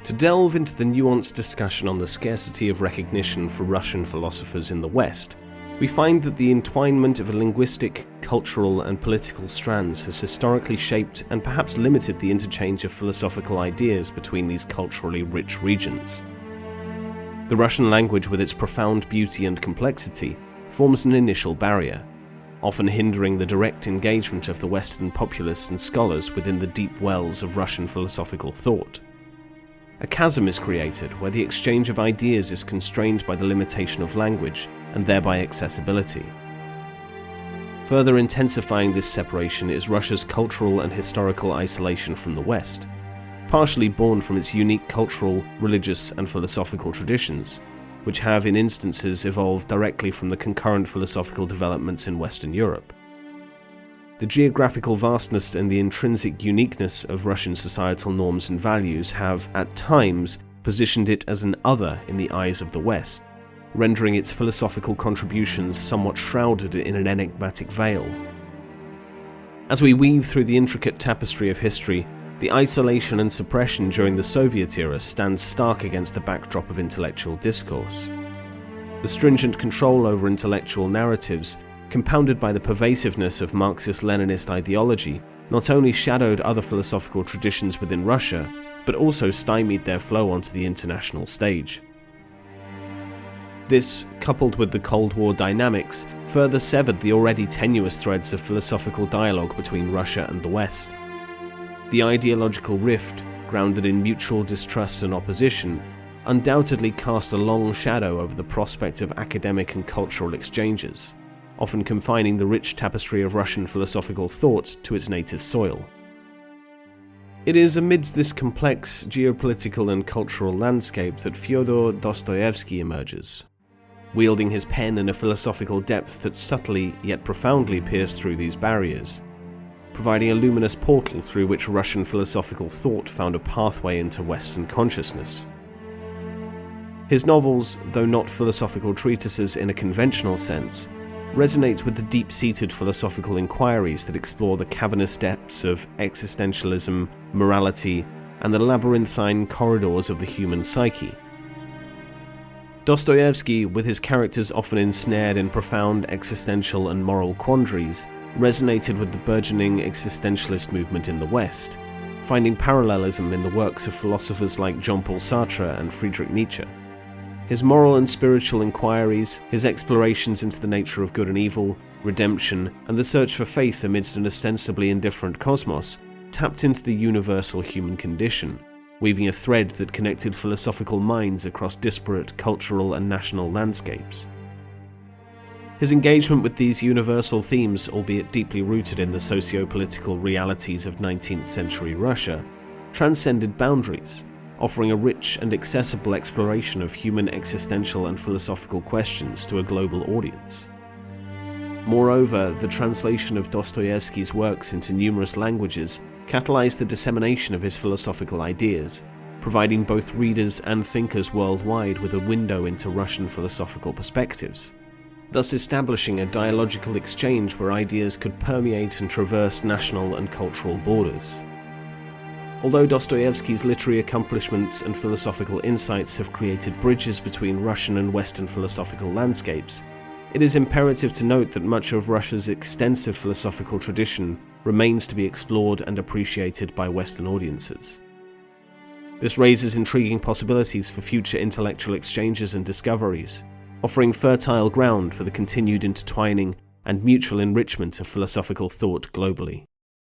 To delve into the nuanced discussion on the scarcity of recognition for Russian philosophers in the West, we find that the entwinement of linguistic, cultural, and political strands has historically shaped and perhaps limited the interchange of philosophical ideas between these culturally rich regions. The Russian language, with its profound beauty and complexity, forms an initial barrier, often hindering the direct engagement of the Western populace and scholars within the deep wells of Russian philosophical thought. A chasm is created where the exchange of ideas is constrained by the limitation of language and thereby accessibility. Further intensifying this separation is Russia's cultural and historical isolation from the West, partially born from its unique cultural, religious, and philosophical traditions, which have in instances evolved directly from the concurrent philosophical developments in Western Europe. The geographical vastness and the intrinsic uniqueness of Russian societal norms and values have, at times, positioned it as an other in the eyes of the West, rendering its philosophical contributions somewhat shrouded in an enigmatic veil. As we weave through the intricate tapestry of history, the isolation and suppression during the Soviet era stands stark against the backdrop of intellectual discourse. The stringent control over intellectual narratives, compounded by the pervasiveness of Marxist-Leninist ideology, not only shadowed other philosophical traditions within Russia, but also stymied their flow onto the international stage. This, coupled with the Cold War dynamics, further severed the already tenuous threads of philosophical dialogue between Russia and the West. The ideological rift, grounded in mutual distrust and opposition, undoubtedly cast a long shadow over the prospect of academic and cultural exchanges, often confining the rich tapestry of Russian philosophical thought to its native soil. It is amidst this complex geopolitical and cultural landscape that Fyodor Dostoevsky emerges, wielding his pen in a philosophical depth that subtly yet profoundly pierced through these barriers, providing a luminous portal through which Russian philosophical thought found a pathway into Western consciousness. His novels, though not philosophical treatises in a conventional sense, resonate with the deep-seated philosophical inquiries that explore the cavernous depths of existentialism, morality, and the labyrinthine corridors of the human psyche. Dostoevsky, with his characters often ensnared in profound existential and moral quandaries, resonated with the burgeoning existentialist movement in the West, finding parallelism in the works of philosophers like Jean-Paul Sartre and Friedrich Nietzsche. His moral and spiritual inquiries, his explorations into the nature of good and evil, redemption, and the search for faith amidst an ostensibly indifferent cosmos, tapped into the universal human condition, weaving a thread that connected philosophical minds across disparate cultural and national landscapes. His engagement with these universal themes, albeit deeply rooted in the socio-political realities of 19th century Russia, transcended boundaries, offering a rich and accessible exploration of human existential and philosophical questions to a global audience. Moreover, the translation of Dostoevsky's works into numerous languages catalyzed the dissemination of his philosophical ideas, providing both readers and thinkers worldwide with a window into Russian philosophical perspectives, thus establishing a dialogical exchange where ideas could permeate and traverse national and cultural borders. Although Dostoevsky's literary accomplishments and philosophical insights have created bridges between Russian and Western philosophical landscapes, it is imperative to note that much of Russia's extensive philosophical tradition remains to be explored and appreciated by Western audiences. This raises intriguing possibilities for future intellectual exchanges and discoveries, offering fertile ground for the continued intertwining and mutual enrichment of philosophical thought globally.